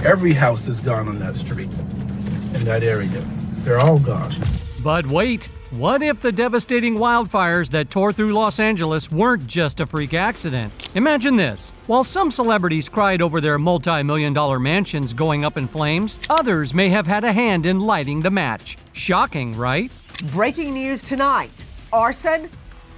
Every house is gone on that street, in that area. They're all gone. But wait, what if the devastating wildfires that tore through Los Angeles weren't just a freak accident? Imagine this. While some celebrities cried over their multi-million-dollar mansions going up in flames, others may have had a hand in lighting the match. Shocking, right? Breaking news tonight. Arson?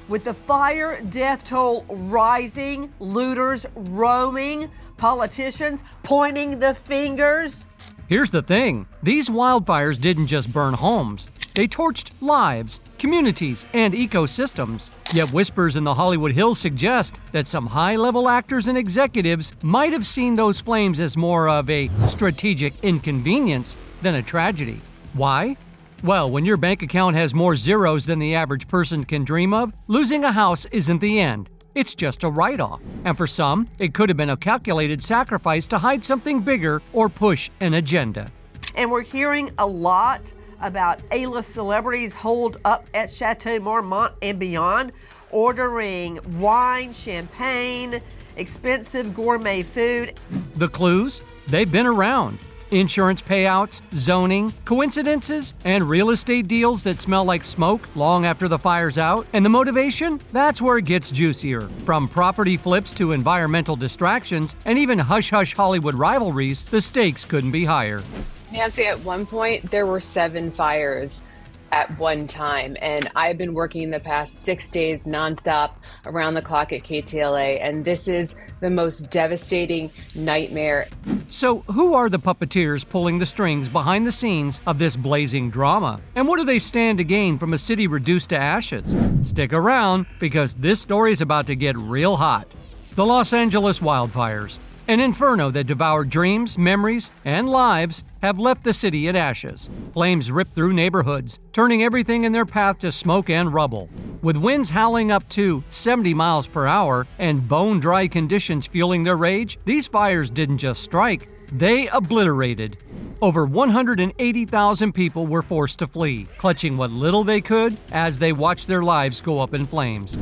With the fire death toll rising, looters roaming, politicians pointing the fingers. Here's the thing. These wildfires didn't just burn homes. They torched lives, communities, and ecosystems. Yet whispers in the Hollywood Hills suggest that some high-level actors and executives might have seen those flames as more of a strategic inconvenience than a tragedy. Why? Well, when your bank account has more zeros than the average person can dream of, losing a house isn't the end. It's just a write-off. And for some, it could have been a calculated sacrifice to hide something bigger or push an agenda. And we're hearing a lot about A-list celebrities holed up at Chateau Marmont and beyond, ordering wine, champagne, expensive gourmet food. The clues? They've been around. Insurance payouts, zoning, coincidences, and real estate deals that smell like smoke long after the fire's out. And the motivation? That's where it gets juicier. From property flips to environmental distractions and even hush-hush Hollywood rivalries, the stakes couldn't be higher. Nancy, at one point, there were 7 fires at one time, and I've been working the past 6 days nonstop around the clock at KTLA, and this is the most devastating nightmare. So who are the puppeteers pulling the strings behind the scenes of this blazing drama? And what do they stand to gain from a city reduced to ashes? Stick around, because this story is about to get real hot. The Los Angeles wildfires, an inferno that devoured dreams, memories, and lives, have left the city in ashes. Flames ripped through neighborhoods, turning everything in their path to smoke and rubble. With winds howling up to 70 miles per hour and bone-dry conditions fueling their rage, these fires didn't just strike, they obliterated. Over 180,000 people were forced to flee, clutching what little they could as they watched their lives go up in flames.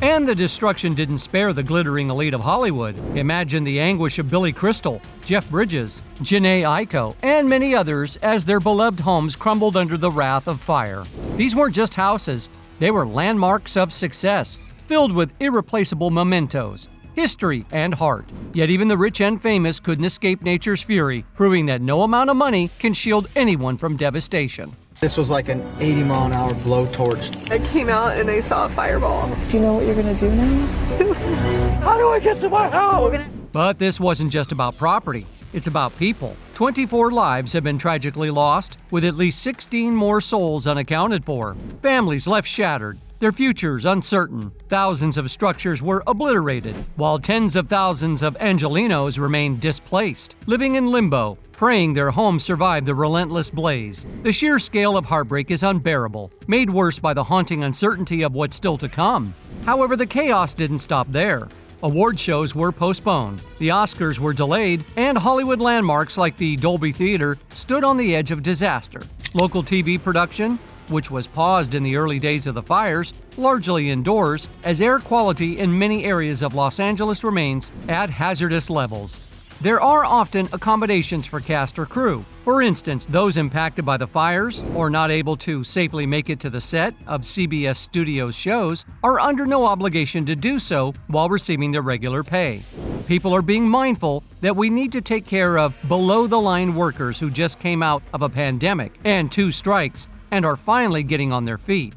And the destruction didn't spare the glittering elite of Hollywood. Imagine the anguish of Billy Crystal, Jeff Bridges, Jhené Aiko, and many others as their beloved homes crumbled under the wrath of fire. These weren't just houses, they were landmarks of success, filled with irreplaceable mementos, history, and heart. Yet even the rich and famous couldn't escape nature's fury, proving that no amount of money can shield anyone from devastation. This was like an 80-mile-an-hour blowtorch. I came out and I saw a fireball. Do you know what you're gonna do now? How do I get to my house? But this wasn't just about property. It's about people. 24 lives have been tragically lost, with at least 16 more souls unaccounted for. Families left shattered, their futures uncertain. Thousands of structures were obliterated, while tens of thousands of Angelenos remained displaced, living in limbo, praying their homes survive the relentless blaze. The sheer scale of heartbreak is unbearable, made worse by the haunting uncertainty of what's still to come. However, the chaos didn't stop there. Award shows were postponed, the Oscars were delayed, and Hollywood landmarks like the Dolby Theater stood on the edge of disaster. Local TV production, which was paused in the early days of the fires, largely indoors, as air quality in many areas of Los Angeles remains at hazardous levels. There are often accommodations for cast or crew. For instance, those impacted by the fires or not able to safely make it to the set of CBS Studios shows are under no obligation to do so while receiving their regular pay. People are being mindful that we need to take care of below-the-line workers who just came out of a pandemic and 2 strikes and are finally getting on their feet.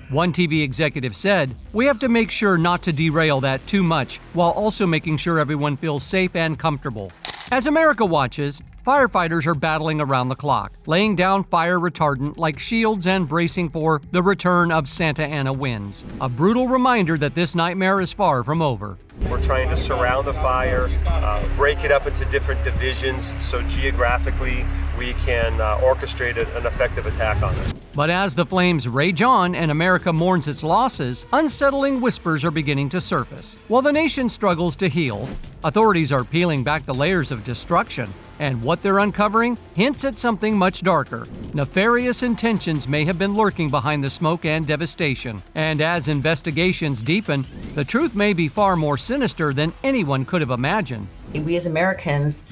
One TV executive said, "We have to make sure not to derail that too much while also making sure everyone feels safe and comfortable." As America watches, firefighters are battling around the clock, laying down fire retardant like shields and bracing for the return of Santa Ana winds. A brutal reminder that this nightmare is far from over. We're trying to surround the fire, break it up into different divisions so geographically we can orchestrate an effective attack on it. But as the flames rage on and America mourns its losses, unsettling whispers are beginning to surface. While the nation struggles to heal, authorities are peeling back the layers of destruction. And what they're uncovering hints at something much darker. Nefarious intentions may have been lurking behind the smoke and devastation. And as investigations deepen, the truth may be far more sinister than anyone could have imagined. We as Americans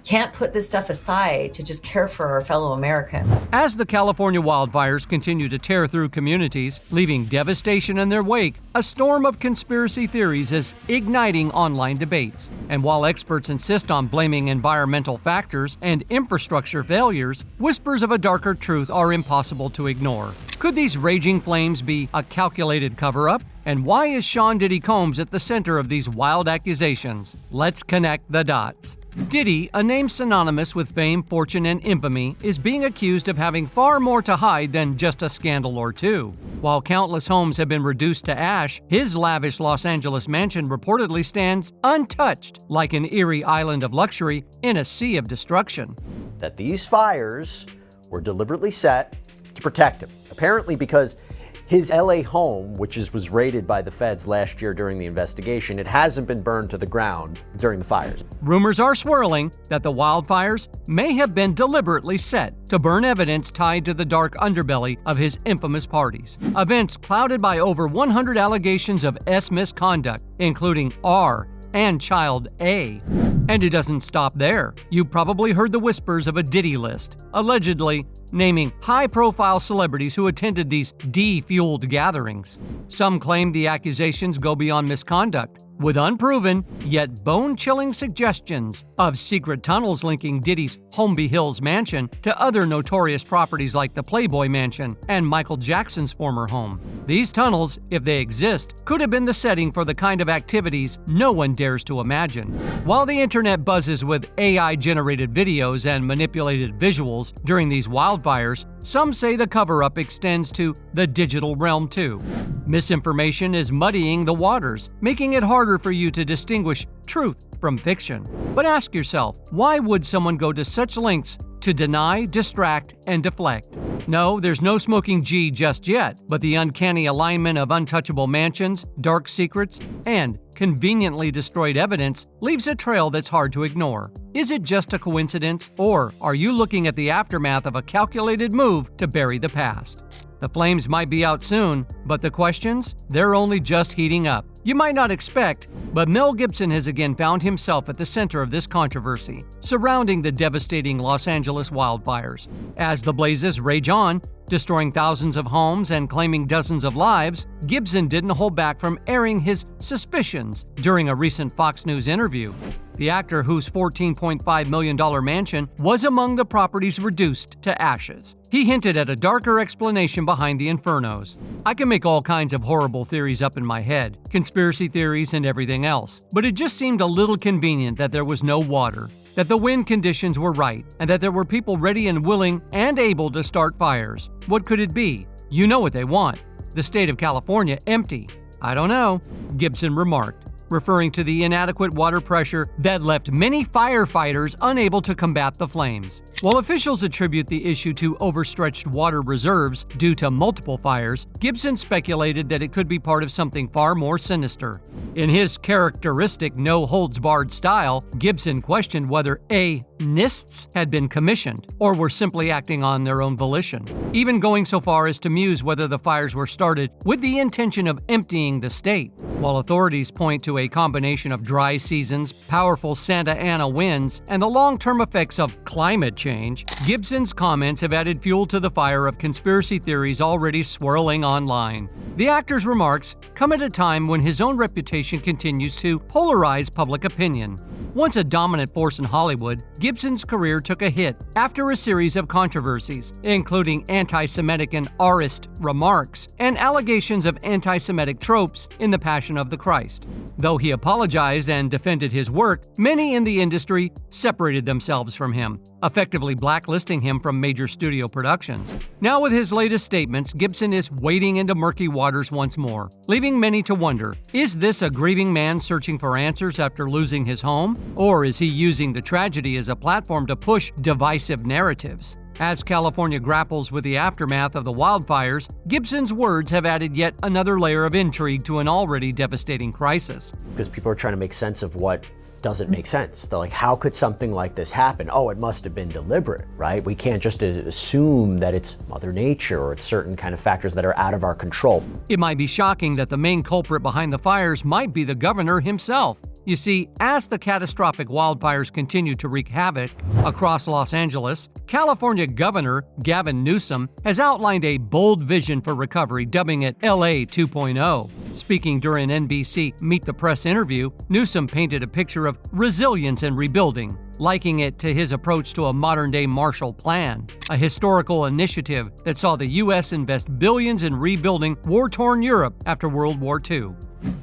can't put this stuff aside to just care for our fellow American. As the California wildfires continue to tear through communities, leaving devastation in their wake, a storm of conspiracy theories is igniting online debates. And while experts insist on blaming environmental factors and infrastructure failures, whispers of a darker truth are impossible to ignore. Could these raging flames be a calculated cover-up? And why is Sean Diddy Combs at the center of these wild accusations? Let's connect the dots. Diddy, a name synonymous with fame, fortune, and infamy, is being accused of having far more to hide than just a scandal or two. While countless homes have been reduced to ash, his lavish Los Angeles mansion reportedly stands untouched, like an eerie island of luxury in a sea of destruction. That these fires were deliberately set to protect him, apparently because his LA home, which was raided by the feds last year during the investigation, it hasn't been burned to the ground during the fires. Rumors are swirling that the wildfires may have been deliberately set to burn evidence tied to the dark underbelly of his infamous parties. Events clouded by over 100 allegations of S misconduct, including R and Child A. And it doesn't stop there. You probably heard the whispers of a Diddy list, allegedly naming high-profile celebrities who attended these D-fueled gatherings. Some claim the accusations go beyond misconduct, with unproven yet bone-chilling suggestions of secret tunnels linking Diddy's Holmby Hills mansion to other notorious properties like the Playboy Mansion and Michael Jackson's former home. These tunnels, if they exist, could have been the setting for the kind of activities no one dares to imagine. While the internet buzzes with AI-generated videos and manipulated visuals during these wildfires, some say the cover-up extends to the digital realm too. Misinformation is muddying the waters, making it harder for you to distinguish truth from fiction. But ask yourself, why would someone go to such lengths to deny, distract, and deflect? No, there's no smoking G just yet, but the uncanny alignment of untouchable mansions, dark secrets, and conveniently destroyed evidence leaves a trail that's hard to ignore. Is it just a coincidence, or are you looking at the aftermath of a calculated move to bury the past? The flames might be out soon, but the questions, they're only just heating up. You might not expect, but Mel Gibson has again found himself at the center of this controversy surrounding the devastating Los Angeles wildfires. As the blazes rage on, destroying thousands of homes and claiming dozens of lives, Gibson didn't hold back from airing his suspicions during a recent Fox News interview. The actor, whose $14.5 million mansion was among the properties reduced to ashes, he hinted at a darker explanation behind the infernos. I can make all kinds of horrible theories up in my head, conspiracy theories and everything else, but it just seemed a little convenient that there was no water, that the wind conditions were right, and that there were people ready and willing and able to start fires. What could it be? You know what they want. The state of California empty. I don't know, Gibson remarked, referring to the inadequate water pressure that left many firefighters unable to combat the flames. While officials attribute the issue to overstretched water reserves due to multiple fires, Gibson speculated that it could be part of something far more sinister. In his characteristic no-holds-barred style, Gibson questioned whether NISTs had been commissioned or were simply acting on their own volition, even going so far as to muse whether the fires were started with the intention of emptying the state. While authorities point to a combination of dry seasons, powerful Santa Ana winds, and the long-term effects of climate change, Gibson's comments have added fuel to the fire of conspiracy theories already swirling online. The actor's remarks come at a time when his own reputation continues to polarize public opinion. Once a dominant force in Hollywood, Gibson's career took a hit after a series of controversies, including anti-Semitic and R-ist remarks and allegations of anti-Semitic tropes in The Passion of the Christ. Though he apologized and defended his work, many in the industry separated themselves from him, effectively blacklisting him from major studio productions. Now with his latest statements, Gibson is wading into murky waters once more, leaving many to wonder, is this a grieving man searching for answers after losing his home? Or is he using the tragedy as a platform to push divisive narratives? As California grapples with the aftermath of the wildfires, Gibson's words have added yet another layer of intrigue to an already devastating crisis. Because people are trying to make sense of what doesn't make sense. They're like, how could something like this happen? Oh, it must have been deliberate, right? We can't just assume that it's Mother Nature or it's certain kind of factors that are out of our control. It might be shocking that the main culprit behind the fires might be the governor himself. You see, as the catastrophic wildfires continue to wreak havoc across Los Angeles, California Governor Gavin Newsom has outlined a bold vision for recovery, dubbing it LA 2.0. Speaking during an NBC Meet the Press interview, Newsom painted a picture of resilience and rebuilding, likening it to his approach to a modern-day Marshall Plan, a historical initiative that saw the U.S. invest billions in rebuilding war-torn Europe after World War II.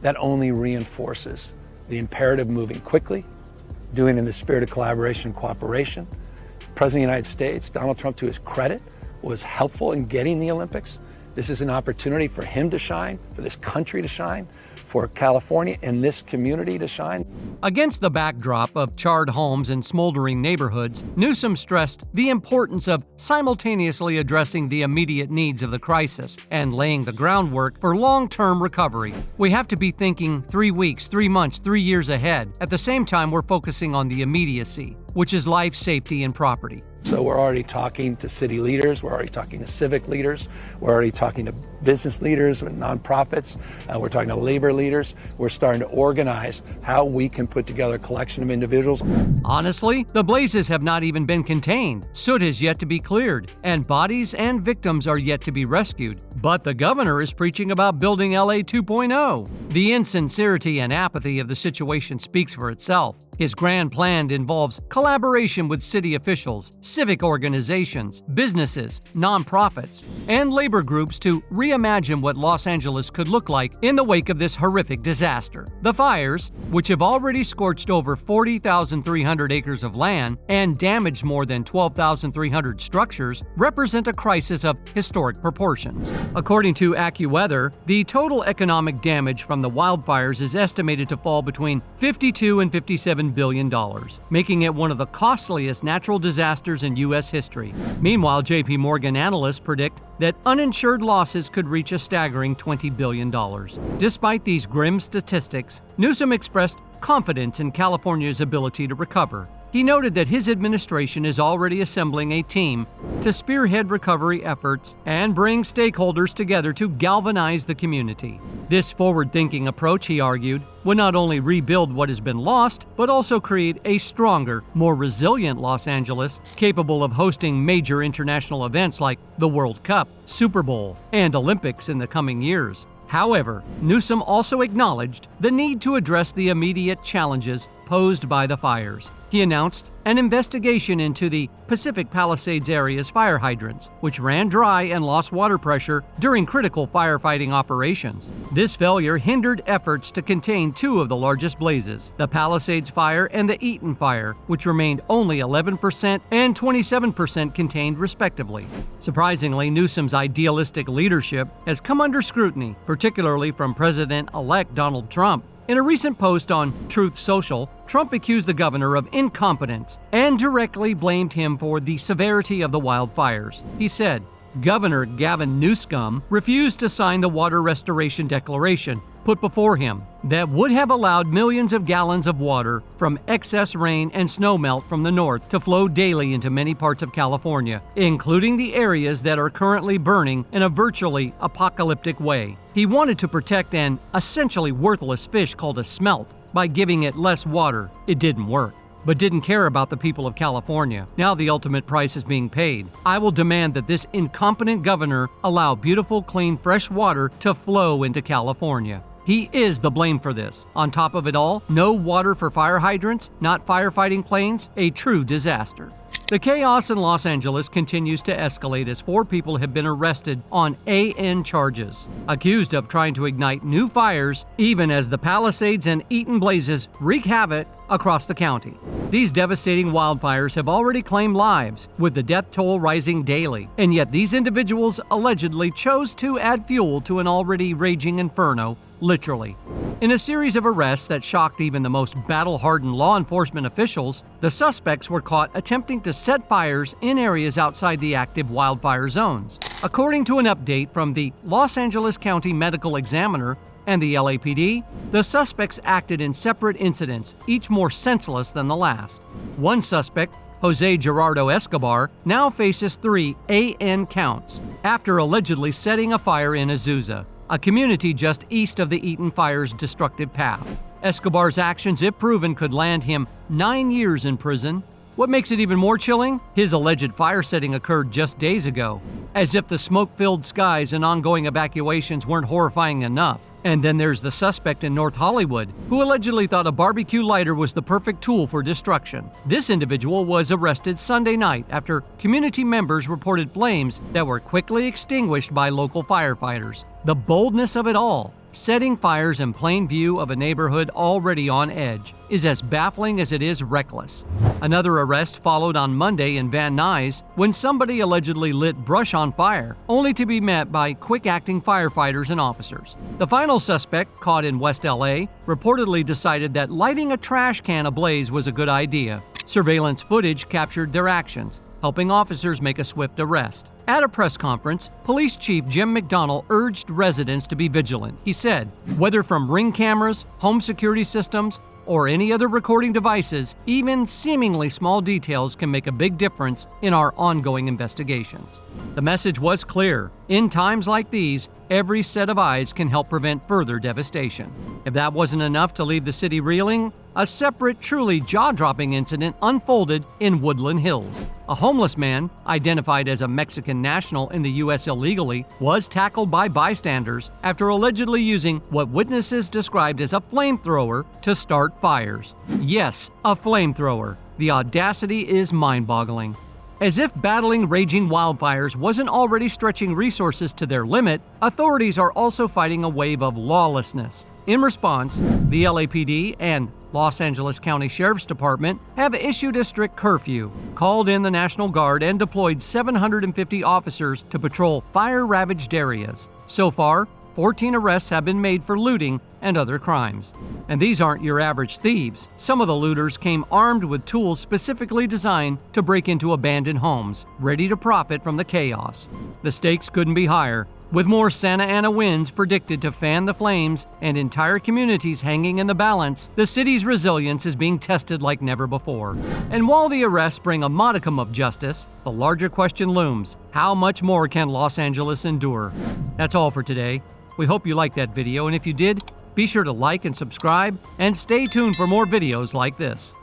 That only reinforces the imperative moving quickly, doing it in the spirit of collaboration and cooperation. President of the United States, Donald Trump, to his credit, was helpful in getting the Olympics. This is an opportunity for him to shine, for this country to shine, for California and this community to shine. Against the backdrop of charred homes and smoldering neighborhoods, Newsom stressed the importance of simultaneously addressing the immediate needs of the crisis and laying the groundwork for long-term recovery. We have to be thinking 3 weeks, 3 months, 3 years ahead. At the same time, we're focusing on the immediacy, which is life, safety, and property. So we're already talking to city leaders, we're already talking to civic leaders, we're already talking to business leaders and nonprofits, we're talking to labor leaders. We're starting to organize how we can put together a collection of individuals. Honestly, the blazes have not even been contained. Soot has yet to be cleared, and bodies and victims are yet to be rescued. But the governor is preaching about building LA 2.0. The insincerity and apathy of the situation speaks for itself. His grand plan involves collaboration with city officials, civic organizations, businesses, nonprofits, and labor groups to reimagine what Los Angeles could look like in the wake of this horrific disaster. The fires, which have already scorched over 40,300 acres of land and damaged more than 12,300 structures, represent a crisis of historic proportions. According to AccuWeather, the total economic damage from the wildfires is estimated to fall between $52 and $57 billion, making it one of the costliest natural disasters in U.S. history. Meanwhile, J.P. Morgan analysts predict that uninsured losses could reach a staggering $20 billion. Despite these grim statistics, Newsom expressed confidence in California's ability to recover. He noted that his administration is already assembling a team to spearhead recovery efforts and bring stakeholders together to galvanize the community. This forward-thinking approach, he argued, would not only rebuild what has been lost, but also create a stronger, more resilient Los Angeles, capable of hosting major international events like the World Cup, Super Bowl, and Olympics in the coming years. However, Newsom also acknowledged the need to address the immediate challenges posed by the fires. He announced an investigation into the Pacific Palisades area's fire hydrants, which ran dry and lost water pressure during critical firefighting operations. This failure hindered efforts to contain two of the largest blazes, the Palisades Fire and the Eaton Fire, which remained only 11% and 27% contained respectively. Surprisingly, Newsom's idealistic leadership has come under scrutiny, particularly from President-elect Donald Trump. In a recent post on Truth Social, Trump accused the governor of incompetence and directly blamed him for the severity of the wildfires. He said, Governor Gavin Newsom refused to sign the water restoration declaration put before him that would have allowed millions of gallons of water from excess rain and snowmelt from the north to flow daily into many parts of California, including the areas that are currently burning in a virtually apocalyptic way. He wanted to protect an essentially worthless fish called a smelt by giving it less water. It didn't work, but didn't care about the people of California. Now the ultimate price is being paid. I will demand that this incompetent governor allow beautiful, clean, fresh water to flow into California. He is the blame for this. On top of it all, no water for fire hydrants, not firefighting planes, a true disaster. The chaos in Los Angeles continues to escalate as 4 people have been arrested on AN charges, accused of trying to ignite new fires even as the Palisades and Eaton blazes wreak havoc across the county. These devastating wildfires have already claimed lives, with the death toll rising daily, and yet these individuals allegedly chose to add fuel to an already raging inferno, literally. In a series of arrests that shocked even the most battle-hardened law enforcement officials, the suspects were caught attempting to set fires in areas outside the active wildfire zones. According to an update from the Los Angeles County Medical Examiner, and the LAPD, the suspects acted in separate incidents, each more senseless than the last. One suspect, Jose Gerardo Escobar, now faces 3 AN counts after allegedly setting a fire in Azusa, a community just east of the Eaton Fire's destructive path. Escobar's actions, if proven, could land him 9 years in prison. What makes it even more chilling? His alleged fire setting occurred just days ago. As if the smoke-filled skies and ongoing evacuations weren't horrifying enough. And then there's the suspect in North Hollywood, who allegedly thought a barbecue lighter was the perfect tool for destruction. This individual was arrested Sunday night after community members reported flames that were quickly extinguished by local firefighters. The boldness of it all, setting fires in plain view of a neighborhood already on edge, is as baffling as it is reckless. Another arrest followed on Monday in Van Nuys when somebody allegedly lit brush on fire, only to be met by quick-acting firefighters and officers. The final suspect, caught in West LA, reportedly decided that lighting a trash can ablaze was a good idea. Surveillance footage captured their actions, helping officers make a swift arrest. At a press conference, Police Chief Jim McDonnell urged residents to be vigilant. He said, whether from Ring cameras, home security systems, or any other recording devices, even seemingly small details can make a big difference in our ongoing investigations. The message was clear. In times like these, every set of eyes can help prevent further devastation. If that wasn't enough to leave the city reeling, a separate, truly jaw-dropping incident unfolded in Woodland Hills. A homeless man, identified as a Mexican national in the U.S. illegally, was tackled by bystanders after allegedly using what witnesses described as a flamethrower to start fires. Yes, a flamethrower. The audacity is mind-boggling. As if battling raging wildfires wasn't already stretching resources to their limit, authorities are also fighting a wave of lawlessness. In response, the LAPD and Los Angeles County Sheriff's Department have issued a strict curfew, called in the National Guard, and deployed 750 officers to patrol fire-ravaged areas. So far, 14 arrests have been made for looting and other crimes. And these aren't your average thieves. Some of the looters came armed with tools specifically designed to break into abandoned homes, ready to profit from the chaos. The stakes couldn't be higher. With more Santa Ana winds predicted to fan the flames and entire communities hanging in the balance, the city's resilience is being tested like never before. And while the arrests bring a modicum of justice, the larger question looms: how much more can Los Angeles endure? That's all for today. We hope you liked that video, and if you did, be sure to like and subscribe, and stay tuned for more videos like this.